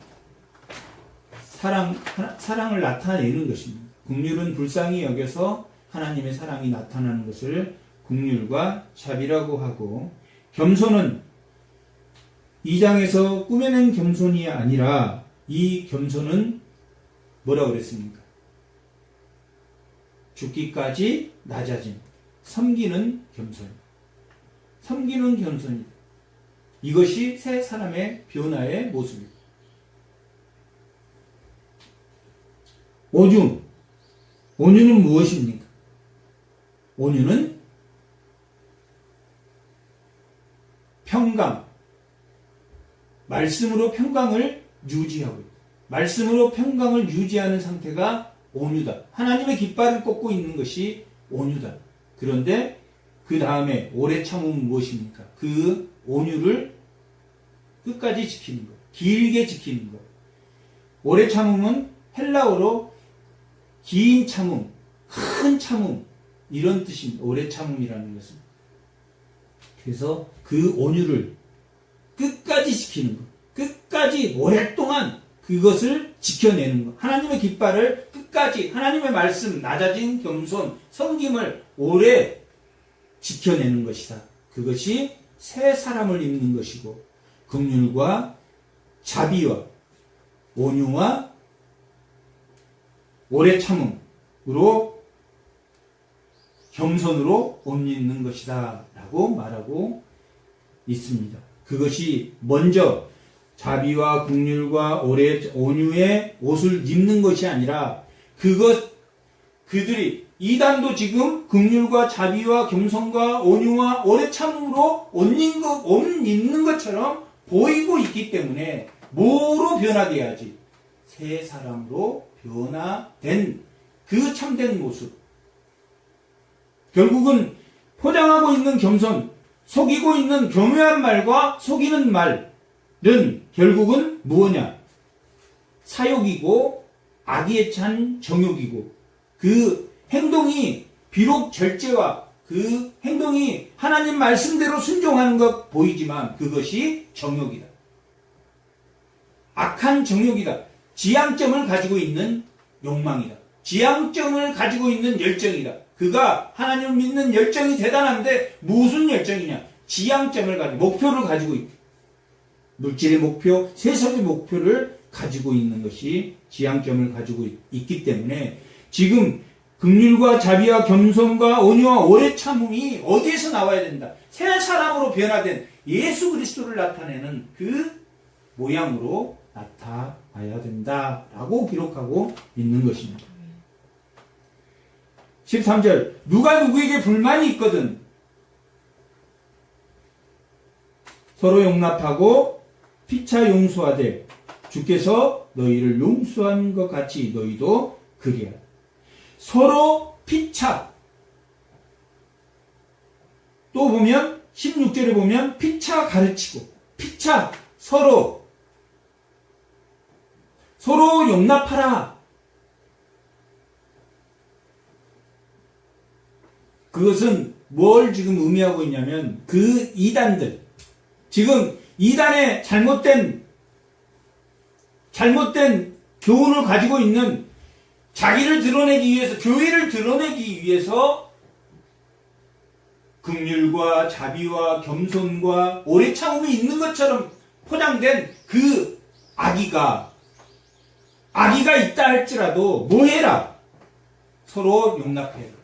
사랑을 나타내는 것입니다. 긍휼은 불쌍히 여겨서 하나님의 사랑이 나타나는 것을 긍휼과 자비라고 하고 겸손은 2장에서 꾸며낸 겸손이 아니라 이 겸손은 뭐라고 그랬습니까? 죽기까지 낮아짐, 섬기는 겸손. 섬기는 겸손이다. 이것이 새 사람의 변화의 모습입니다. 온유는 무엇입니까? 온유는 평강, 말씀으로 평강을 유지하고 있다. 말씀으로 평강을 유지하는 상태가 온유다. 하나님의 깃발을 꽂고 있는 것이 온유다. 그런데 그 다음에 오래 참음은 무엇입니까? 그 온유를 끝까지 지키는 것, 길게 지키는 것. 오래 참음은 헬라어로 긴 참음, 큰 참음 이런 뜻입니다. 오래 참음이라는 것은. 그래서 그 온유를 끝까지 지키는 것, 끝까지 오랫동안 그것을 지켜내는 것. 하나님의 깃발을 끝까지 하나님의 말씀, 낮아진 겸손, 섬김을 오래 지켜내는 것이다. 그것이 새 사람을 입는 것이고 긍휼과 자비와 온유와 오래 참음으로 겸손으로 옷 입는 것이다 라고 말하고 있습니다. 그것이 먼저 자비와 긍휼과 온유의 옷을 입는 것이 아니라 그들이 이단도 지금 긍휼과 자비와 겸손과 온유와 오래 참음으로 옷 입는 것처럼 보이고 있기 때문에 뭐로 변화되어야지? 새 사람으로 변화된 그 참된 모습. 결국은 포장하고 있는 겸손, 속이고 있는 교묘한 말과 속이는 말은 결국은 무엇냐? 사욕이고 악의에 찬 정욕이고 그 행동이 비록 절제와 그 행동이 하나님 말씀대로 순종하는 것 보이지만 그것이 정욕이다. 악한 정욕이다. 지향점을 가지고 있는 욕망이다. 지향점을 가지고 있는 열정이다. 그가 하나님을 믿는 열정이 대단한데 무슨 열정이냐? 지향점을 가지고 목표를 가지고 있다. 물질의 목표, 세속의 목표를 가지고 있는 것이 지향점을 가지고 있기 때문에 지금 긍휼과 자비와 겸손과 온유와 오래 참음이 어디에서 나와야 된다? 새 사람으로 변화된 예수 그리스도를 나타내는 그 모양으로 나타나야 된다라고 기록하고 있는 것입니다. 13절 누가 누구에게 불만이 있거든 서로 용납하고 피차 용서하되 주께서 너희를 용서한 것 같이 너희도 그리하라. 서로 피차. 또 보면 16절에 보면 피차 가르치고 피차 서로 용납하라. 그것은 뭘 지금 의미하고 있냐면 그 이단들 지금 이단의 잘못된 교훈을 가지고 있는 자기를 드러내기 위해서 교회를 드러내기 위해서 긍휼과 자비와 겸손과 오래 참음이 있는 것처럼 포장된 그 악의가 있다 할지라도 뭐 해라? 서로 용납해라.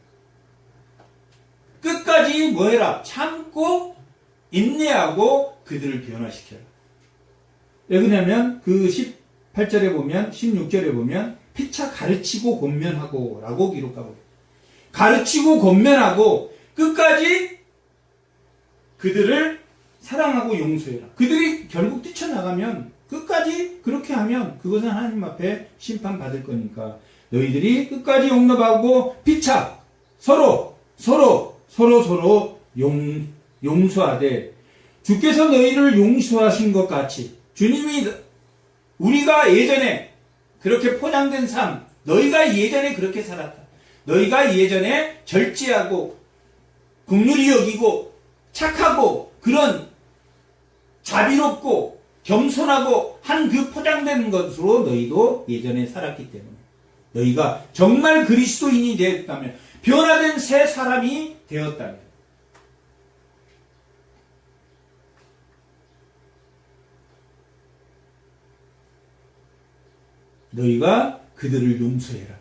끝까지 뭐 해라? 참고 인내하고 그들을 변화시켜라. 왜 그러냐면 그 18절에 보면 16절에 보면 피차 가르치고 권면하고 라고 기록하고 가르치고 권면하고 끝까지 그들을 사랑하고 용서해라. 그들이 결국 뛰쳐나가면 끝까지 그렇게 하면 그것은 하나님 앞에 심판받을 거니까 너희들이 끝까지 용납하고 피차 서로 용서하되 주께서 너희를 용서하신 것 같이 주님이 우리가 예전에 그렇게 포장된 삶 너희가 예전에 그렇게 살았다. 너희가 예전에 절제하고 긍휼히 여기고 착하고 그런 자비롭고 겸손하고 한 그 포장된 것으로 너희도 예전에 살았기 때문에 너희가 정말 그리스도인이 되었다면 변화된 새 사람이 되었다면 너희가 그들을 용서해라.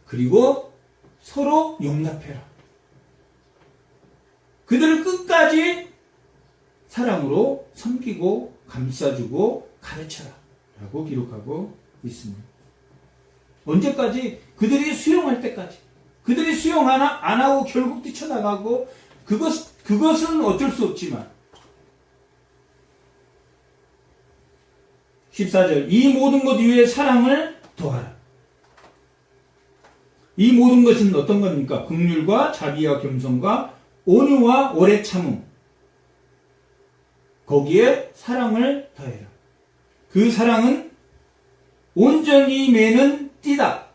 그리고 서로 용납해라. 그들을 끝까지 사랑으로 섬기고 감싸주고 가르쳐라 라고 기록하고 있습니다. 언제까지? 그들이 수용할 때까지. 그들이 수용 안 하고 결국 뛰쳐나가고 그것은 어쩔 수 없지만 14절 이 모든 것 위에 사랑을 더하라. 이 모든 것은 어떤 겁니까? 긍휼과 자비와 겸손과 온유와 오래 참음. 거기에 사랑을 더해라. 그 사랑은 온전히 매는 띠다.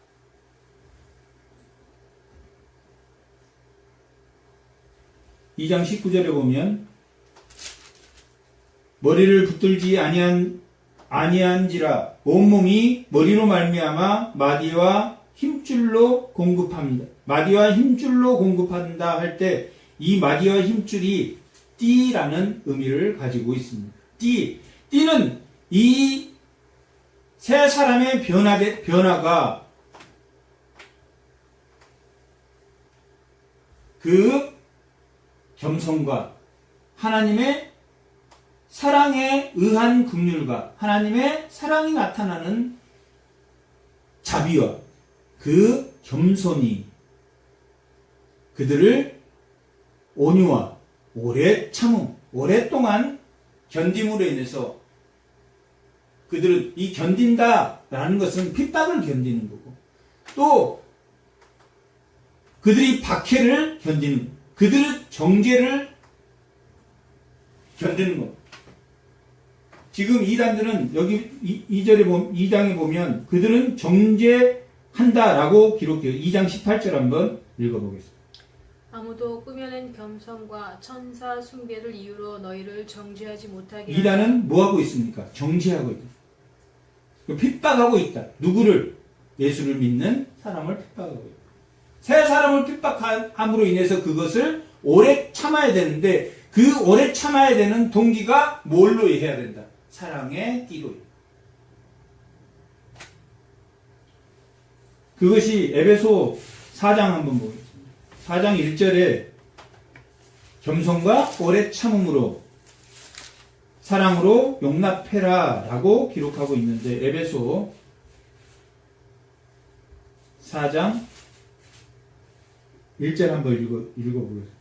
(2장 19절에) 보면 머리를 붙들지 아니한지라 온몸이 머리로 말미암아 마디와 힘줄로 공급합니다. 마디와 힘줄로 공급한다 할 때 이 마디와 힘줄이 띠라는 의미를 가지고 있습니다. 띠는 이 세 사람의 변화가 그 겸손과 하나님의 사랑에 의한 긍휼과 하나님의 사랑이 나타나는 자비와 그 겸손이 그들을 온유와 오래 참음, 오랫동안 견딤으로 인해서 그들은 이 견딘다라는 것은 핍박을 견디는 거고 또 그들이 박해를 견디는 거, 그들의 정죄를 견디는 것. 지금 이단들은 여기 2장에 보면 그들은 정죄한다라고 기록해요. 2장 18절 한번 읽어보겠습니다. 아무도 꾸며낸 겸손과 천사 숭배를 이유로 너희를 정죄하지 못하게 이단은 뭐하고 있습니까? 정죄하고 있다. 핍박하고 있다. 누구를? 예수를 믿는 사람을 핍박하고 있다. 새 사람을 핍박함으로 인해서 그것을 오래 참아야 되는데 그 오래 참아야 되는 동기가 뭘로 해야 된다? 사랑의 띠로. 그것이 에베소 4장 한번 보겠습니다. 4장 1절에 겸손과 오래 참음으로 사랑으로 용납해라 라고 기록하고 있는데 에베소 4장 1절 한번 읽어보겠습니다.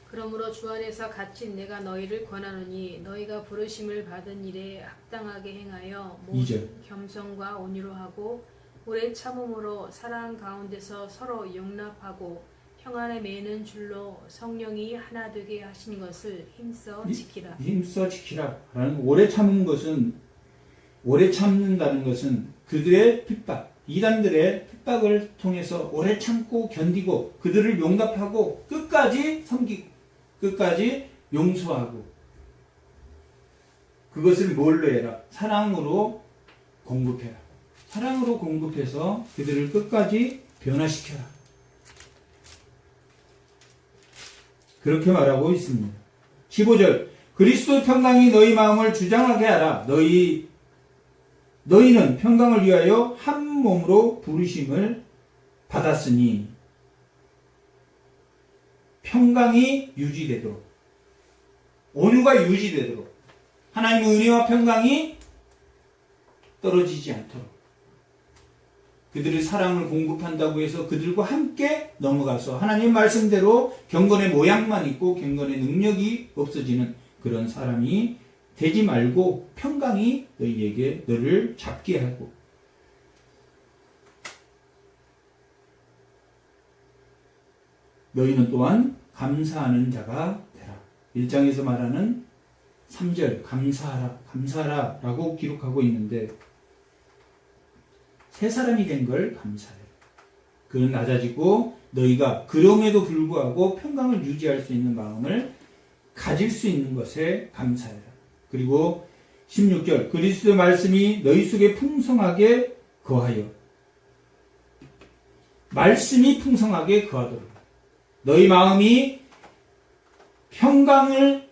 그러므로 주 안에서 갇힌 내가 너희를 권하노니 너희가 부르심을 받은 일에 합당하게 행하여 모든 겸손과 온유로 하고 오래 참음으로 사랑 가운데서 서로 용납하고 평안에 매는 줄로 성령이 하나 되게 하신 것을 힘써 지키라. 힘써 지키라. 라는 오래 참는 것은 오래 참는다는 것은 그들의 핍박, 이단들의 핍박을 통해서 오래 참고 견디고 그들을 용납하고 끝까지 섬기고 끝까지 용서하고 그것을 뭘로 해라? 사랑으로 공급해라. 사랑으로 공급해서 그들을 끝까지 변화시켜라. 그렇게 말하고 있습니다. 15절 그리스도 평강이 너희 마음을 주장하게 하라. 너희는 평강을 위하여 한 몸으로 부르심을 받았으니 평강이 유지되도록 온유가 유지되도록 하나님의 은혜와 평강이 떨어지지 않도록 그들의 사랑을 공급한다고 해서 그들과 함께 넘어가서 하나님 말씀대로 경건의 모양만 있고 경건의 능력이 없어지는 그런 사람이 되지 말고 평강이 너희에게 너를 잡게 하고 너희는 또한 감사하는 자가 되라. 1장에서 말하는 3절 감사하라 라고 기록하고 있는데 새 사람이 된 걸 감사해. 그는 낮아지고 너희가 그럼에도 불구하고 평강을 유지할 수 있는 마음을 가질 수 있는 것에 감사해라. 그리고 16절 그리스도의 말씀이 너희 속에 풍성하게 거하여 말씀이 풍성하게 거하도록 너희 마음이 평강을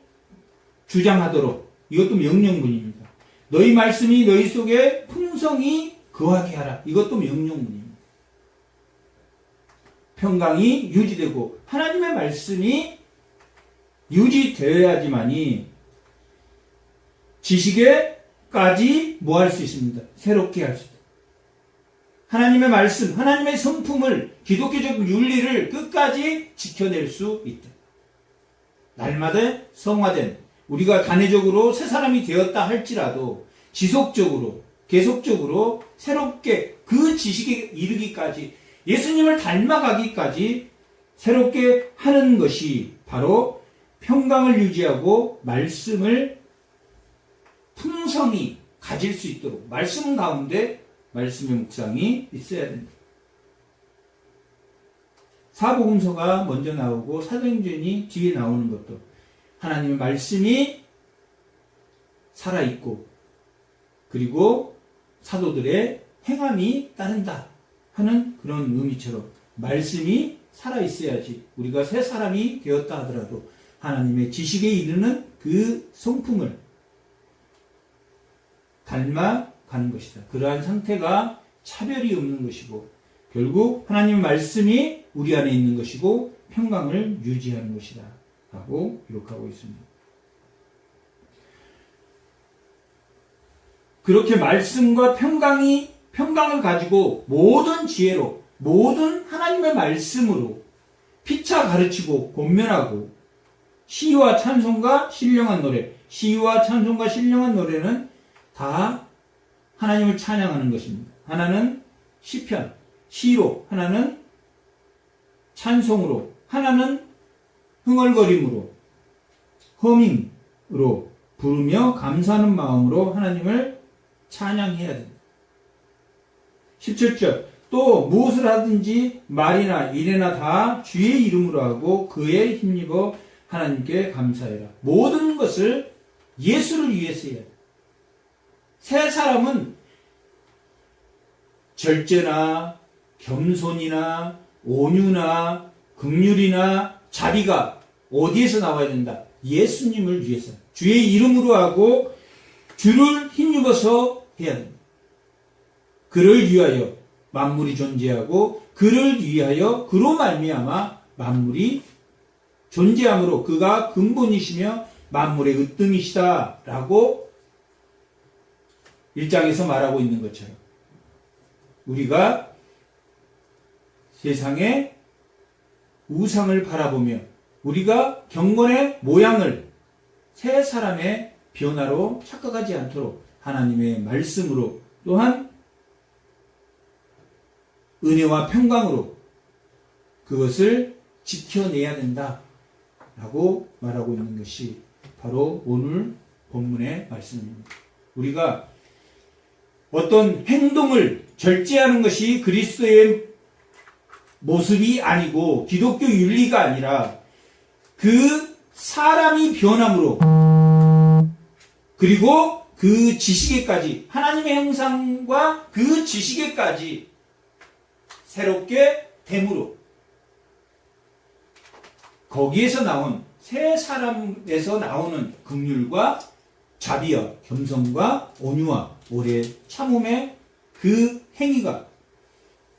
주장하도록 이것도 명령문입니다. 너희 말씀이 너희 속에 풍성히 거하게 하라. 이것도 명령문입니다. 평강이 유지되고 하나님의 말씀이 유지되어야지만이 지식에까지 뭐 할 수 있습니다. 새롭게 할 수 있다. 하나님의 말씀, 하나님의 성품을, 기독교적 윤리를 끝까지 지켜낼 수 있다. 날마다 성화된, 우리가 단회적으로 새 사람이 되었다 할지라도 지속적으로, 계속적으로 새롭게 그 지식에 이르기까지, 예수님을 닮아가기까지 새롭게 하는 것이 바로 평강을 유지하고 말씀을 풍성히 가질 수 있도록, 말씀 가운데 말씀의 묵상이 있어야 됩니다. 사복음서가 먼저 나오고 사도행전이 뒤에 나오는 것도 하나님의 말씀이 살아있고, 그리고 사도들의 행함이 따른다 하는 그런 의미처럼 말씀이 살아있어야지 우리가 새 사람이 되었다 하더라도 하나님의 지식에 이르는 그 성품을 닮아가는 것이다. 그러한 상태가 차별이 없는 것이고 결국 하나님의 말씀이 우리 안에 있는 것이고 평강을 유지하는 것이다 라고 기록하고 있습니다. 그렇게 말씀과 평강을 가지고 모든 지혜로, 모든 하나님의 말씀으로 피차 가르치고 권면하고 시와 찬송과 신령한 노래, 시와 찬송과 신령한 노래는 다 하나님을 찬양하는 것입니다. 하나는 시편, 시로, 하나는 찬송으로, 하나는 흥얼거림으로, 허밍으로 부르며 감사하는 마음으로 하나님을 찬양해야 됩니다. 17절 또 무엇을 하든지 말이나 일이나 다 주의 이름으로 하고 그에 힘입어 하나님께 감사해라. 모든 것을 예수를 위해서 해야 돼요. 새 사람은 절제나 겸손이나 온유나 긍휼이나 자비가 어디에서 나와야 된다? 예수님을 위해서. 주의 이름으로 하고 주를 힘입어서 해야 됩니다. 그를 위하여 만물이 존재하고 그를 위하여 그로 말미암아 만물이 존재함으로 그가 근본이시며 만물의 으뜸이시다 라고 1장에서 말하고 있는 것처럼 우리가 세상의 우상을 바라보며 우리가 경건의 모양을 새 사람의 변화로 착각하지 않도록 하나님의 말씀으로 또한 은혜와 평강으로 그것을 지켜내야 된다 라고 말하고 있는 것이 바로 오늘 본문의 말씀입니다. 우리가 어떤 행동을 절제하는 것이 그리스도의 모습이 아니고 기독교 윤리가 아니라 그 사람이 변함으로 그리고 그 지식에까지 하나님의 형상과 그 지식에까지 새롭게 됨으로 거기에서 나온 새 사람에서 나오는 긍휼과 자비와 겸손과 온유와 오래 참음의 그 행위가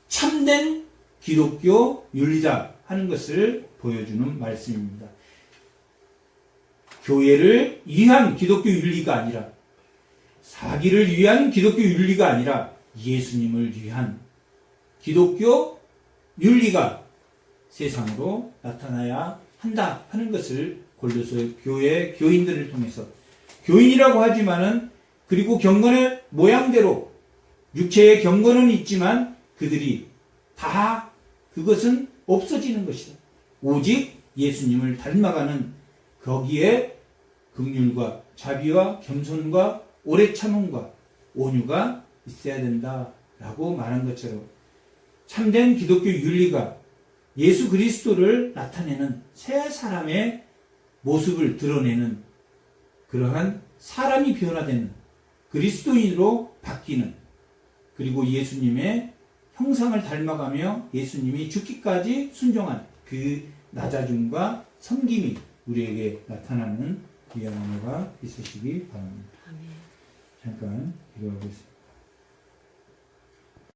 참된 기독교 윤리다 하는 것을 보여주는 말씀입니다. 교회를 위한 기독교 윤리가 아니라 사기를 위한 기독교 윤리가 아니라 예수님을 위한 기독교 윤리가 세상으로 나타나야 한다 하는 것을 골로새 교회 교인들을 통해서 교인이라고 하지만은 그리고 경건의 모양대로 육체의 경건은 있지만 그들이 다 그것은 없어지는 것이다. 오직 예수님을 닮아가는 거기에 긍휼과 자비와 겸손과 오래 참음과 온유가 있어야 된다라고 말한 것처럼 참된 기독교 윤리가 예수 그리스도를 나타내는 새 사람의 모습을 드러내는 그러한 사람이 변화되는 그리스도인으로 바뀌는 그리고 예수님의 형상을 닮아가며 예수님이 죽기까지 순종한 그 낮아짐과 섬김이 우리에게 나타나는 귀한 은혜가 있으시기 바랍니다. 아멘. 잠깐 기도하겠습니다.